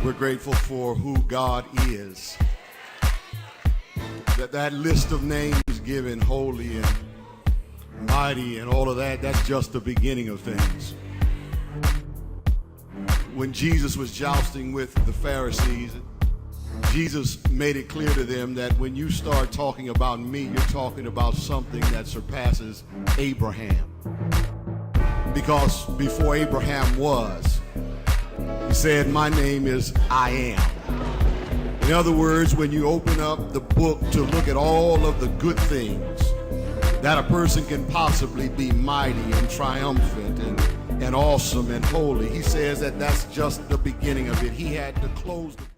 We're grateful for who God is. That list of names given, holy and mighty and all of that, that's just the beginning of things. When Jesus was jousting with the Pharisees, Jesus made it clear to them that when you start talking about me, you're talking about something that surpasses Abraham. Because before Abraham was, he said, my name is I am. In other words, when you open up the book to look at all of the good things that a person can possibly be, mighty and triumphant and awesome and holy, he says that that's just the beginning of it. He had to close the book.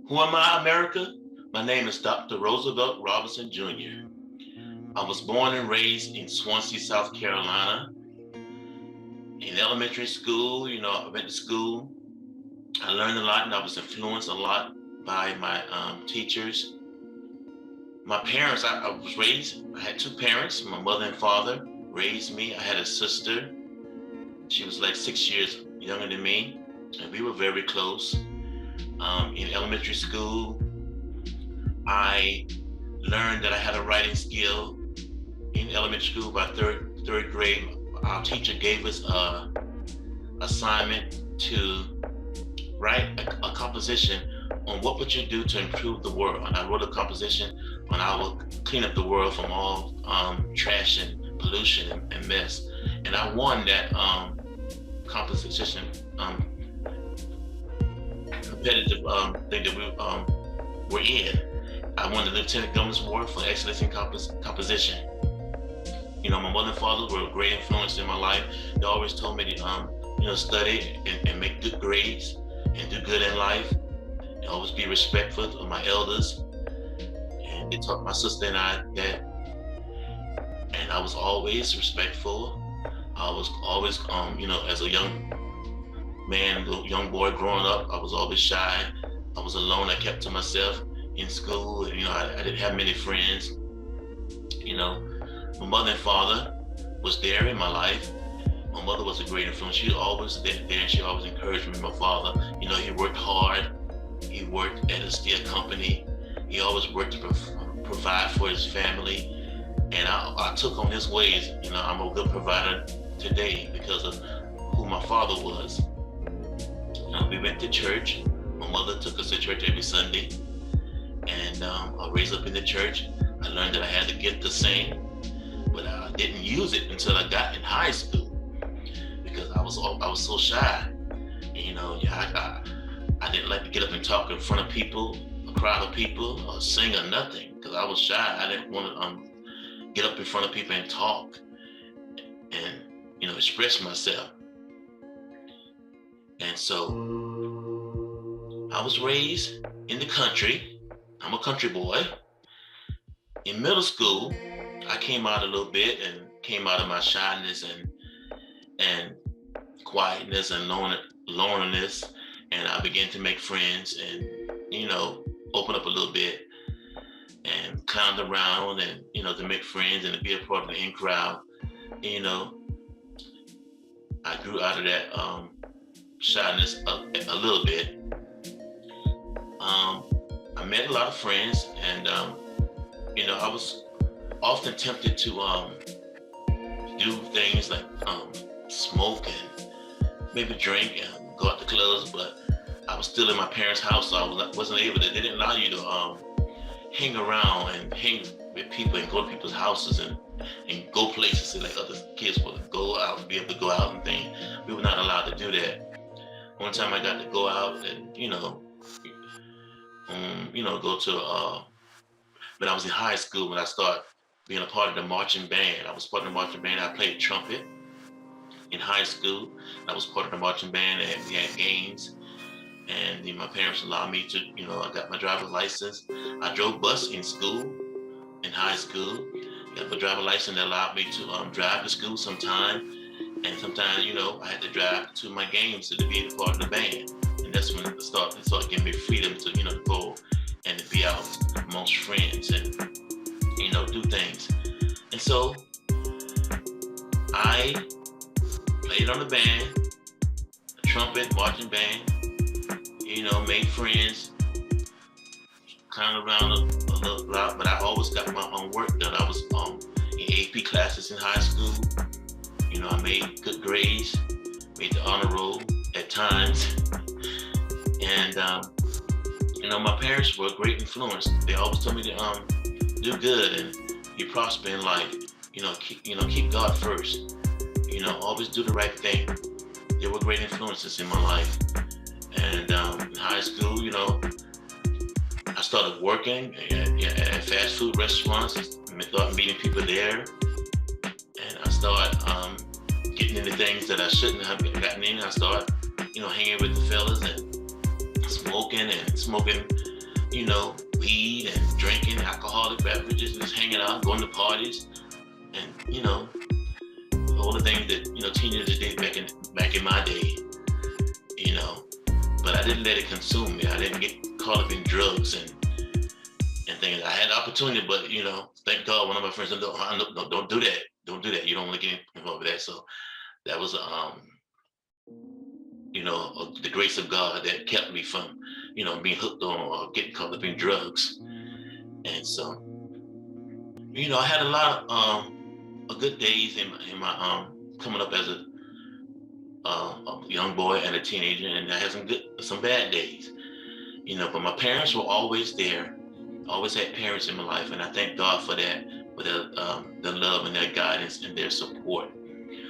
Who am I, America? My name is Dr. Roosevelt Robinson Jr. I was born and raised in Swansea, South Carolina. In elementary school, I went to school. I learned a lot and I was influenced a lot by my teachers. My parents, I was raised, I had two parents, my mother and father raised me. I had a sister. She was like 6 years younger than me, and we were very close. In elementary school, I learned that I had a writing skill. In elementary school, by third grade, our teacher gave us an assignment to write a composition on what would you do to improve the world. And I wrote a composition on how I would clean up the world from all trash and pollution and mess. And I won that composition competitive thing that we were in. I won the Lieutenant Governor's Award for excellence in composition. My mother and father were a great influence in my life. They always told me to, study and make good grades and do good in life. And always be respectful of my elders. And they taught my sister and I that. And I was always respectful. I was always, as a young man, young boy growing up, I was always shy. I was alone. I kept to myself in school. I didn't have many friends. My mother and father was there in my life. My mother was a great influence. She always there and she always encouraged me. My father, he worked hard. He worked at a steel company. He always worked to provide for his family. And I took on his ways. I'm a good provider today because of who my father was. We went to church. My mother took us to church every Sunday. And I was raised up in the church. I learned that I had the gift to sing, but I didn't use it until I got in high school because I was so shy. I didn't like to get up and talk in front of people, a crowd of people, or sing or nothing because I was shy. I didn't want to get up in front of people and talk and express myself. And so I was raised in the country. I'm a country boy. In middle school, I came out a little bit and came out of my shyness and quietness and loneliness, and I began to make friends and open up a little bit and clown around and to make friends and to be a part of the in crowd. I grew out of that shyness a little bit. I met a lot of friends, and I was often tempted to do things like smoke and maybe drink and go out to clubs, but I was still in my parents' house, so I wasn't able to. They didn't allow you to hang around and hang with people and go to people's houses and go places like other kids would go out and be able to go out and things. We were not allowed to do that. One time I got to go out and go to when I was in high school, when I started being a part of the marching band. I was part of the marching band. I played trumpet in high school. I was part of the marching band, and we had games. And my parents allowed me to, I got my driver's license. I drove bus in school, in high school. Got my driver's license that allowed me to drive to school sometime. And sometimes, I had to drive to my games to be a part of the band. And that's when it started giving me freedom to, go and to be out amongst friends and, do things. And so I played on the band, the trumpet, marching band, made friends, kind of around a little lot, but I always got my own work done. I was in AP classes in high school. I made good grades, made the honor roll at times. And, my parents were a great influence. They always told me to do good and you prosper in life. Keep God first. Always do the right thing. They were great influences in my life. And in high school, I started working at fast food restaurants. I started meeting people there. And I started getting into things that I shouldn't have gotten in. I started, hanging with the fellas and smoking, weed and drinking alcoholic beverages and just hanging out, going to parties, and all the things that teenagers did back in my day. But I didn't let it consume me. I didn't get caught up in drugs and things. I had the opportunity, but thank God, one of my friends said, no, don't do that. Don't do that. You don't want to get involved with that. So that was the grace of God that kept me from being hooked on or getting caught up in drugs. And so I had a lot of good days in my coming up as a young boy and a teenager, and I had some bad days, but my parents were always there. Always had parents in my life, and I thank God for that, for their love and their guidance and their support.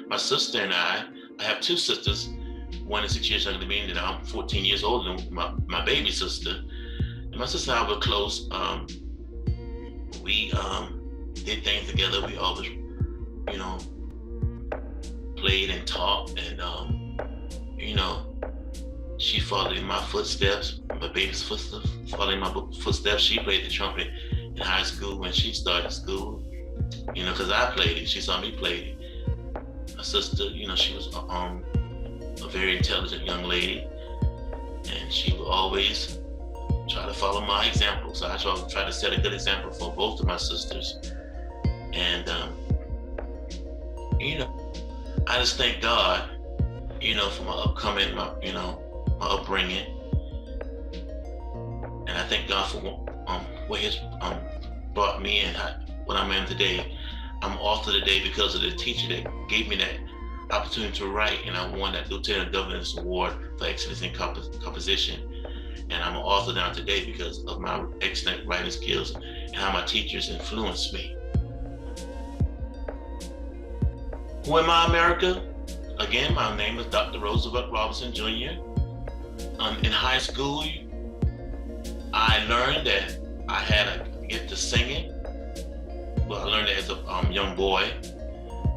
My sister and I have two sisters. One is 6 years younger than me, and I'm 14 years older than my baby sister. And my sister and I were close. We did things together. We always, played and talked, and she followed in my footsteps. My baby's footsteps, following my footsteps. She played the trumpet in high school when she started school. Because I played it. She saw me play it. My sister, she was a very intelligent young lady, and she would always try to follow my example. So I try to set a good example for both of my sisters. And I just thank God, for my upbringing, and I thank God for where He's brought me and what I'm in today. I'm author today because of the teacher that gave me that opportunity to write, and I won that Lieutenant Governor's Award for Excellence in Composition. And I'm an author now today because of my excellent writing skills and how my teachers influenced me. Who am I, America? Again, my name is Dr. Roosevelt Robinson Jr. In high school, I learned that I had a gift to singing. Well, I learned that as a young boy.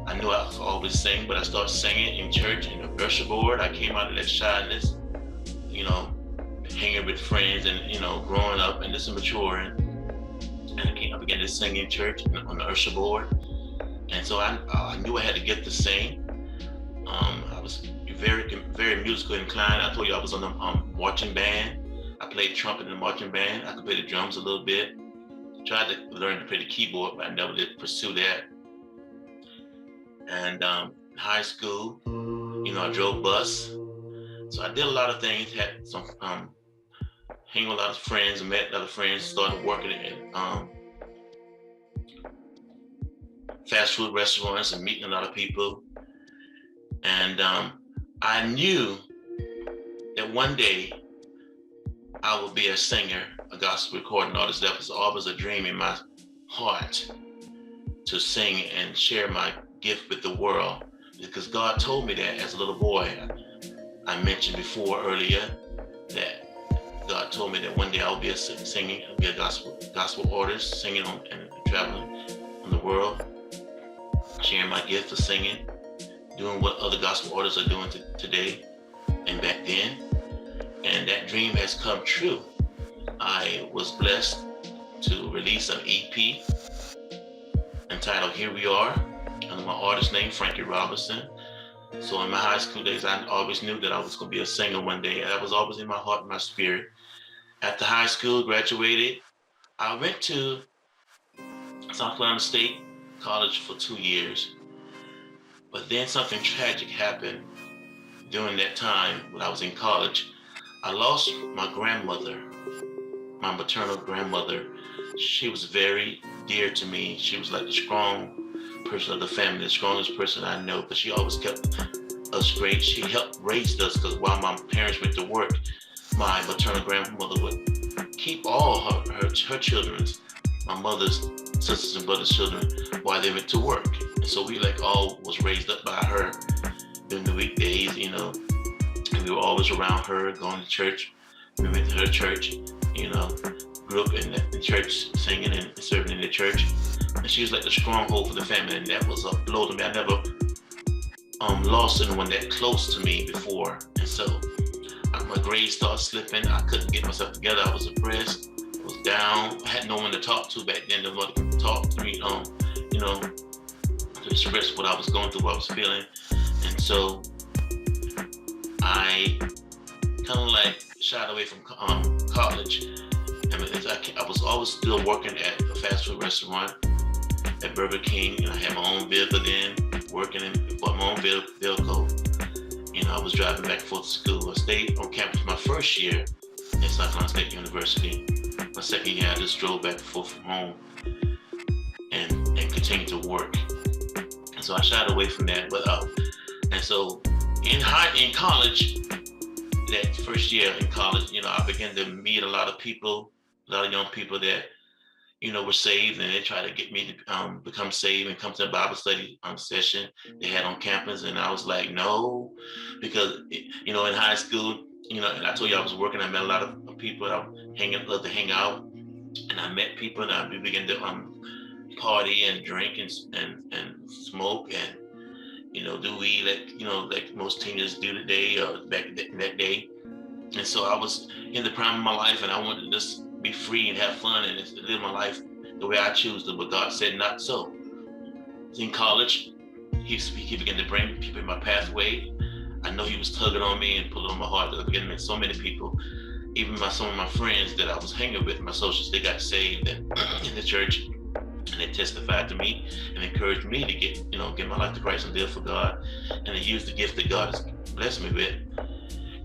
I knew I could always sing, but I started singing in church in the usher board. I came out of that shyness, hanging with friends and, growing up and just maturing. And I began to sing in church on the usher board. And so I knew I had to get to sing. I was very, very musical inclined. I told you I was on the marching band. I played trumpet in the marching band. I could play the drums a little bit. Tried to learn to play the keyboard, but I never did pursue that. And in high school, I drove bus. So I did a lot of things, had some, hanging with a lot of friends, met a lot of friends, started working in fast food restaurants and meeting a lot of people. And I knew that one day I would be a singer, a gospel recording artist. That was always a dream in my heart, to sing and share my gift with the world, because God told me that as a little boy. I mentioned before earlier that God told me that one day I'll be singing, I'll be a gospel artist, singing and traveling on the world, sharing my gift of singing, doing what other gospel artists are doing today and back then. And that dream has come true. I was blessed to release an EP entitled Here We Are, under my artist name, Frankie Robinson. So in my high school days, I always knew that I was going to be a singer one day. That was always in my heart and my spirit. After high school, graduated, I went to South Carolina State College for 2 years. But then something tragic happened during that time when I was in college. I lost my grandmother, my maternal grandmother. She was very dear to me. She was like the strong person of the family, the strongest person I know, but she always kept us great. She helped raise us because while my parents went to work, my maternal grandmother would keep all her children's, my mother's sisters and brothers' children while they went to work. And so we like all was raised up by her during the weekdays, and we were always around her, going to church. We went to her church, grew up in the church, singing and serving in the church. And she was like the stronghold for the family, and that was a blow to me. I never lost anyone that close to me before. And so my grades started slipping. I couldn't get myself together. I was depressed. I was down. I had no one to talk to back then. No one to talk to me, to express what I was going through, what I was feeling. And so I kind of like shied away from college. I was always still working at a fast food restaurant at Burger King, and I had my own vehicle then, working and bought my own vehicle. I was driving back and forth to school. I stayed on campus my first year at South Carolina State University. My second year, I just drove back and forth from home and continued to work. And so I shied away from that. And so in college, that first year in college, I began to meet a lot of people, a lot of young people that, were saved, and they tried to get me to become saved and come to a Bible study session they had on campus. And I was like, no, because, in high school, and I told you I was working, I met a lot of people that I loved to hang out, and I met people, and we began to party and drink and smoke and, do weed like most teenagers do today or back in that day. And so I was in the prime of my life, and I wanted to just be free and have fun and just live my life the way I choose to, but God said not so. In college, he began to bring people in my pathway. I know he was tugging on me and pulling on my heart. I began to meet so many people, even some of my friends that I was hanging with, my associates, they got saved in the church, and they testified to me and encouraged me to get my life to Christ and live for God, and they used the gift that God has blessed me with.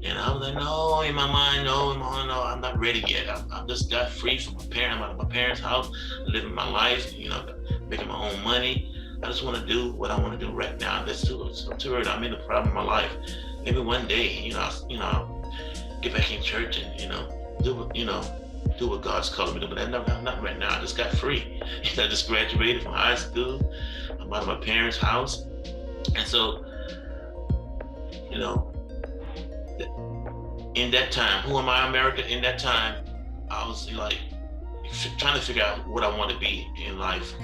And I was like, no, in my mind, no, I'm not ready yet. I just got free from my parents. I'm out of my parents' house, living my life, making my own money. I just want to do what I want to do right now. That's too early. I'm in the prime of my life. Maybe one day, I'll get back in church and, do what God's calling me to do. But not right now. I just got free. I just graduated from high school. I'm out of my parents' house. And so, in that time, who am I, America? In that time, I was like trying to figure out what I want to be in life.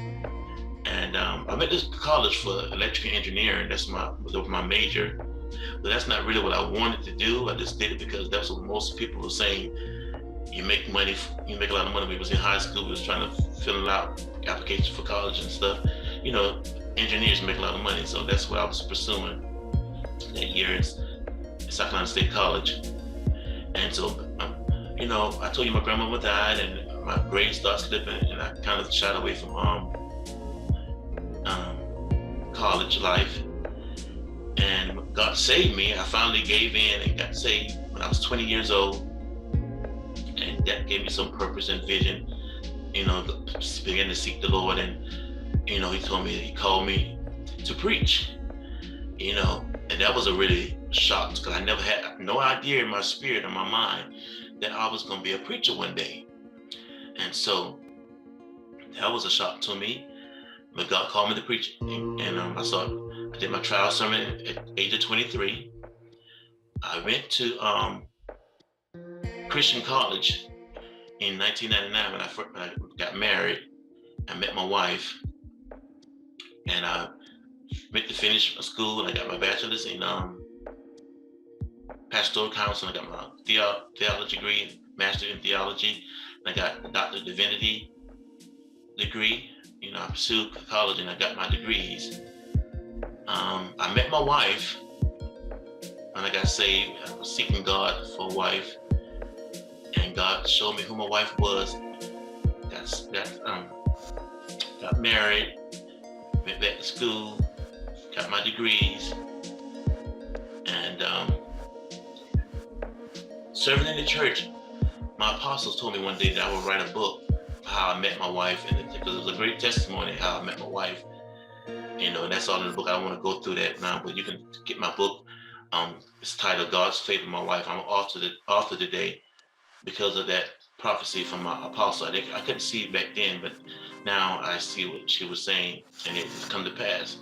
And I went to college for electrical engineering. That was my major. But that's not really what I wanted to do. I just did it because that's what most people were saying. You make money, you make a lot of money. We was in high school, we was trying to fill out applications for college and stuff. Engineers make a lot of money. So that's what I was pursuing that year at South Carolina State College. And so, I told you my grandmama died, and my grades started slipping, and I kind of shied away from college life. And God saved me. I finally gave in and got saved when I was 20 years old, and that gave me some purpose and vision. Began to seek the Lord, and He called me to preach. And that was a really shock, because I never had no idea in my spirit or my mind that I was going to be a preacher one day. And so that was a shock to me. But God called me to preach, and I did my trial sermon at the age of 23. I went to Christian college in 1999 when I got married. I met my wife, and I went to finish school, and I got my bachelor's in pastoral counseling. I got my theology degree, master in theology, and I got a doctor of divinity degree. I pursued college, and I got my degrees. I met my wife when I got saved. I was seeking God for a wife, and God showed me who my wife was. Got married, went back to school, got my degrees, and serving in the church, my apostles told me one day that I would write a book how I met my wife, and because it was a great testimony how I met my wife. You know, and that's all in the book. I don't want to go through that now, but you can get my book. It's titled God's Favor My Wife. I'm an author today because of that prophecy from my apostle. I couldn't see it back then, but now I see what she was saying, and it has come to pass.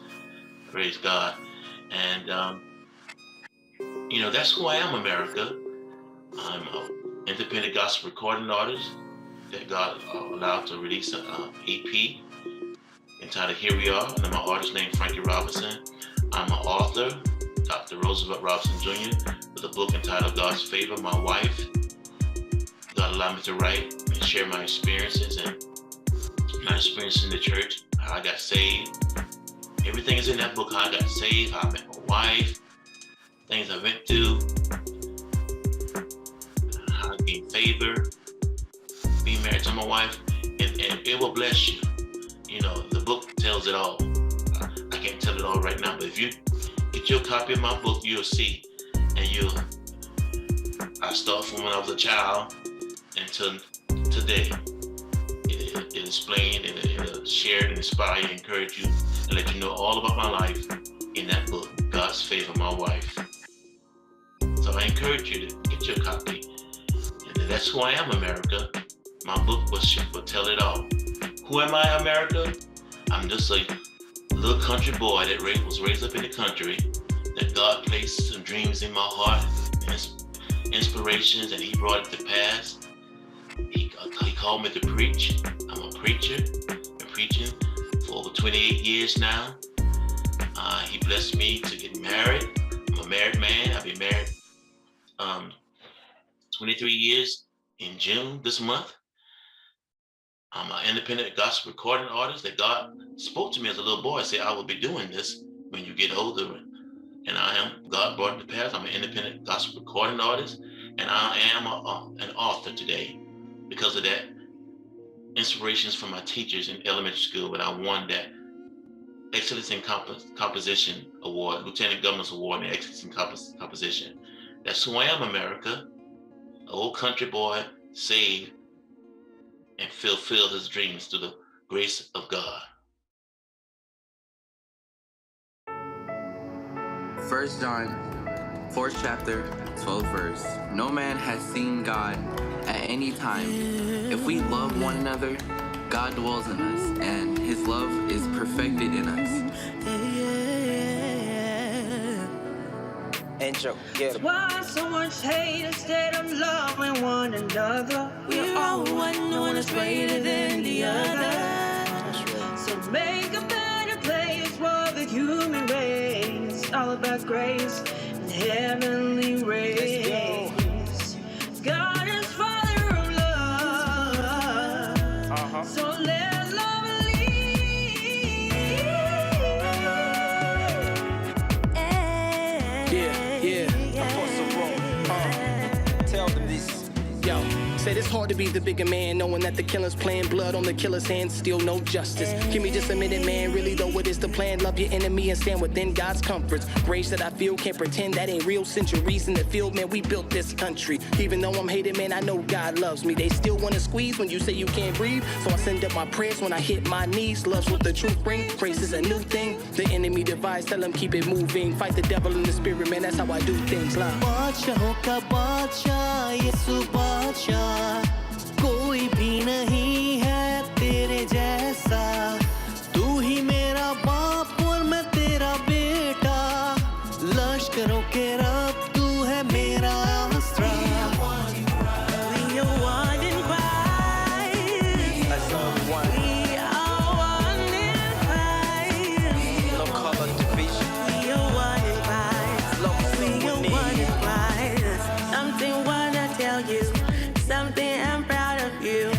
Praise God. And, you know, that's who I am, America. I'm an independent gospel recording artist that God allowed to release an EP entitled Here We Are, and I'm an artist named Frankie Robinson. I'm an author, Dr. Roosevelt Robinson Jr., with a book entitled God's Favor My Wife. God allowed me to write and share my experiences and my experiences in the church, how I got saved. Everything is in that book, how I got saved, how I met my wife, things I went through, how I gained favor, being married to my wife, and it will bless you. You know, the book tells it all. I can't tell it all right now, but if you get your copy of my book, you'll see. And I start from when I was a child until today. It explained and it'll share and inspire and encourage you and let you know all about my life in that book, God's Favor My Wife. So I encourage you to get your copy. And that's who I am, America. My book will tell it all. Who am I, America? I'm just a little country boy that was raised up in the country, that God placed some dreams in my heart, inspirations, and He brought it to pass. He called me to preach. I'm a preacher. Been preaching for over 28 years now. He blessed me to get married. I'm a married man. I've been married 23 years in June this month. I'm an independent gospel recording artist that God spoke to me as a little boy. Said, I will be doing this when you get older. And I am. God brought it to pass. I'm an independent gospel recording artist. And I am an author today. Because of that, inspirations from my teachers in elementary school, but I won that Excellence in Composition Award, Lieutenant Governor's Award in Excellence in Composition. That's who I am, America. An old country boy, saved, and fulfill his dreams through the grace of God. 1 John, 4th chapter, 12th verse. No man has seen God at any time. If we love one another, God dwells in us, and His love is perfected in us. Intro, get it. Why so much hate instead of loving one another? We're all one, no one is greater than the other. So make a better place for the human race. All about grace and heavenly rays. God is Father of love. So let love lead. Yeah, I'm for some wrong. Tell them this. Yo, said it's hard to be the bigger man, knowing that the killer's playing blood on the killer's hands, still no justice. Give me just a minute, man, really though what is the plan? Love your enemy and stand within God's comforts. Grace that I feel, can't pretend that ain't real. Centuries in the field, man, we built this country. Even though I'm hated, man, I know God loves me. They still wanna squeeze when you say you can't breathe, so I send up my prayers when I hit my knees. Love's what the truth brings, grace is a new thing. The enemy divides, tell them keep it moving. Fight the devil in the spirit, man, that's how I do things. Love. कोई भी नहीं है तेरे जैसा तू ही मेरा बाप और मैं तेरा बेटा लश्करों के रब तू है मेरा आसरा We are one in Christ. That's all we want. We are one in Christ. No color division. We are one in Christ. Love We we are need. one in Christ. Something wanna tell you. Something I'm proud of you.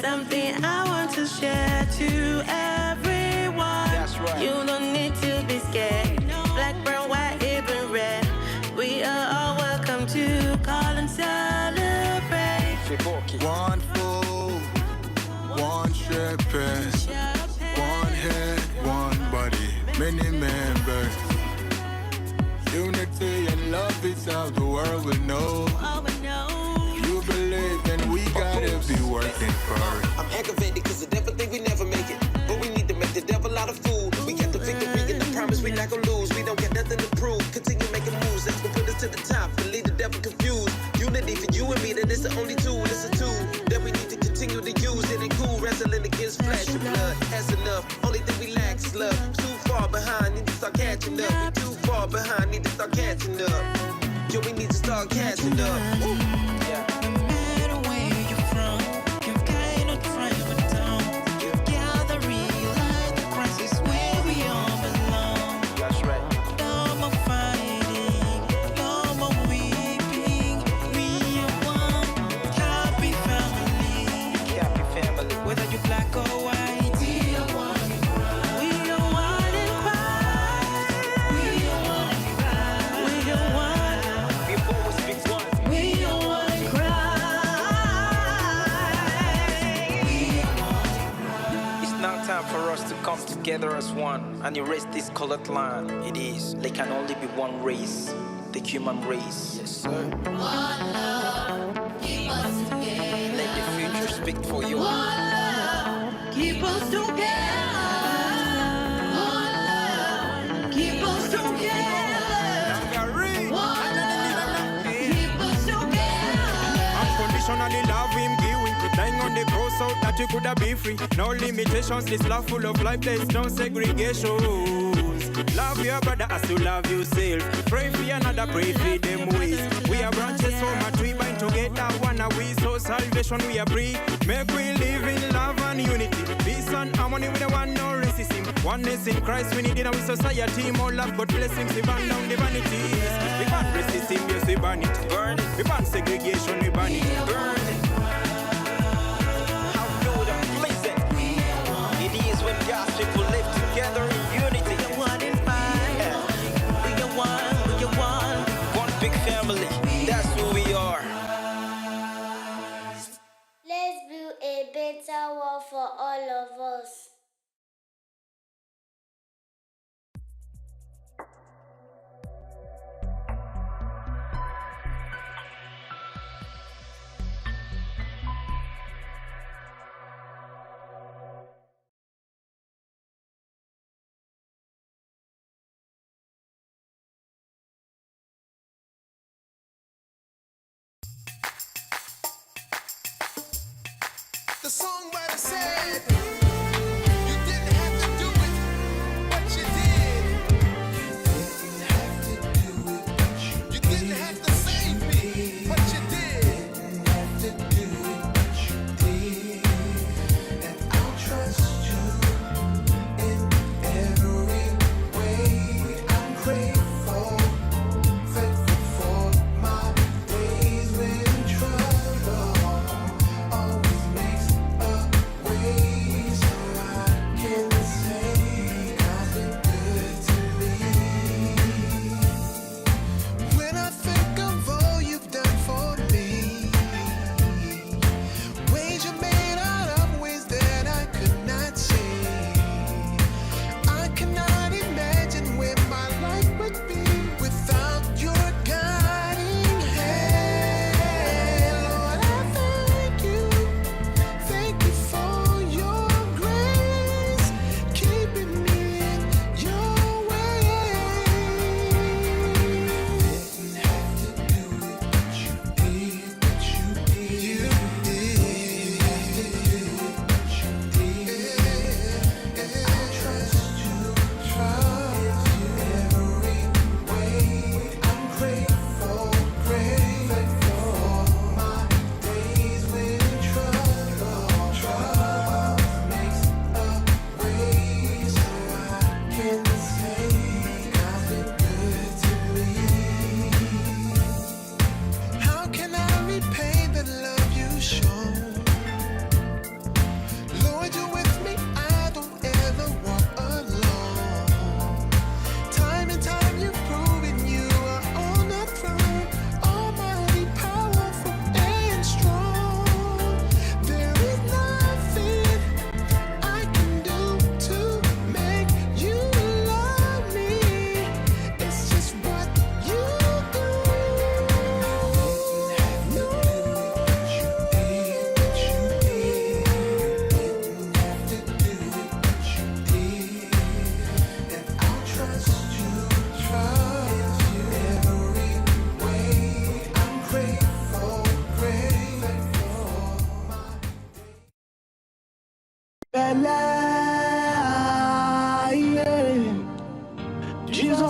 Something I want to share to everyone. That's right. You don't need to be scared. Black, brown, white, even red. We are all welcome to call and celebrate. One food, one shepherd, one head, one body, many members. Unity and love is how the world will know. Oh, no. working for it. I'm aggravated cause the devil think we never make it. But we need to make the devil out of fool. We got the victory and the promise we not gonna lose. We don't got nothing to prove. Continue making moves, that's gonna put us to the top and leave the devil confused. Unity for you and me, that is the only tool. It's a tool that we need to continue to use. It ain't cool wrestling against flesh and blood. That's enough. Only thing we lack is love. Too far behind, need to start catching up. We too far behind, need to start catching up. Yo, we need to start catching up. Woo. Yeah. For us to come together as one and erase this colored line. It is, there can only be one race, the human race. Yes, sir. One love, keep us together. Let the future speak for you. One love, keep us together. One love, keep us together. One love, keep us together. Unconditionally love him, give him. Dying on the cross so that you could have been free. No limitations, this love full of life, there is no segregations. Love your brother as you love yourself. Pray for another, pray for them ways. We are branches so much, we bind together, one are we, so salvation we are free. Make we live in love and unity. Peace and harmony, we don't want no racism. Oneness in Christ, we need in our society. More love, God blessings, we burn down the vanities. We ban racism, yes, we ban it. Burn it. We ban segregation, we ban it. Burn it. When God's people live together in unity. We are one in five. We are one, we are one. One big family, that's who we are. Let's build a better world for all of us. The songwriter said, you didn't have to do it, but you did. You didn't have to save me, but you did. And I'll trust you in every way. I'm grateful, thankful for my days when trouble always makes a way.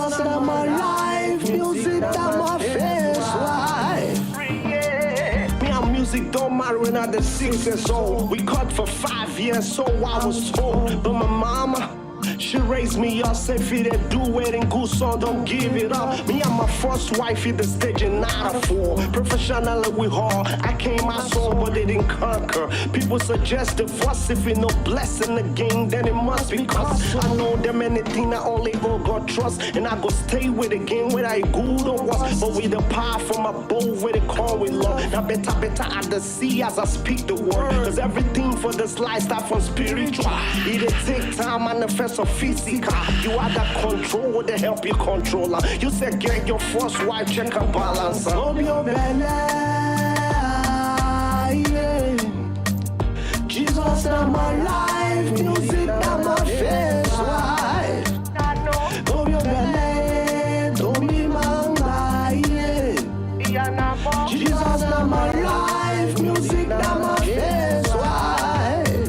Jesus in my life, music that my face life. Me and music don't matter when I'm 6 years old. We cut for 5 years, so I was told. But my mama, she raised me up, said if you didn't do it in good song, don't give it up. Me and my first wife hit the stage in 9-4. Professionally we hard, I came my soul, but they didn't conquer. People suggest divorce if you no blessing the game, then it must be cause I know them anything I only God trust, and I go stay with the game whether I good or what. But with the power from above, where they call with love. Now better I the see as I speak the word, cause everything for this life start from spiritual. It take time, manifest of physical. You are the control to help you controller. You said get your first wife, check her balance. Love your belly, yeah. Jesus in my life, music in my face life. Love your belly, don't be manga, yeah. Jesus in my life, music in my face life.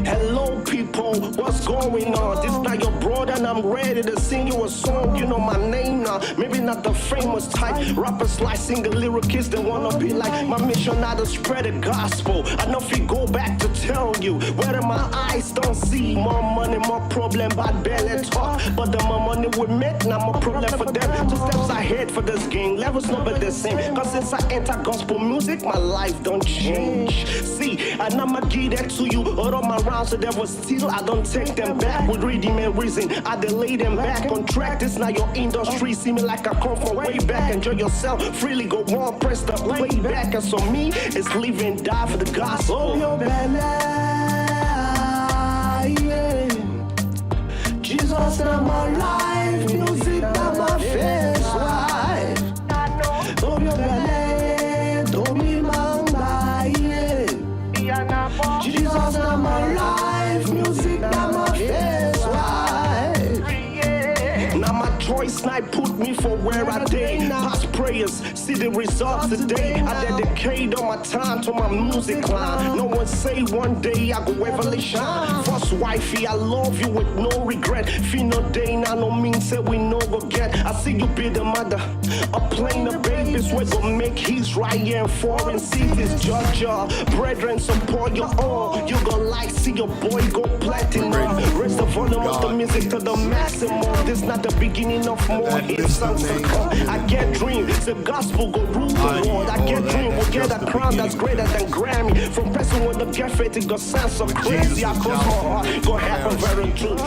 Hello people, what's going on? This not your brother and I'm ready to sing you a song. You know my name now, maybe not the famous type. Rappers like single lyricists, they wanna be like. My mission now to spread the gospel. I know if you go back to tell you, whether my eyes don't see. More money, more problem, bad belly talk. But the more money we make, now more problem for them. 2 steps ahead for this game, levels not but the same. Cause since I enter gospel music, my life don't change. See, and I'ma give that to you. All of my rounds, so there was still, I don't take them back. With rhythm and reason, I delay them back on track. This not your industry, see me like I come from way back. Enjoy yourself, freely go on, press the playback. And so me, it's live and die for the gospel. Oh, your belly, yeah. Jesus in my life, music in my face life. Oh, your belly, don't be manga, yeah. Jesus in my life, music in my face life. Now my choice night put me for where I did. Past prayers, see the results today. I dedicate all my time to my music line. No one say one day I go ever shine. First wifey, I love you with no regret. Feel no day now, no mean say we no go get. I see you be the mother, a plane of babies. We gon' make his right here in foreign cities. Georgia, brethren, support your own. You gon' like see your boy go platinum. Raise the volume of the music to the maximum. This not the beginning of more hits songs to come. I get dreams, the gospel go rule the world. I get dream, we'll get a crown that's greater than Grammy. From person with the get faith, it go sound so crazy. I cross my heart, go happen very true.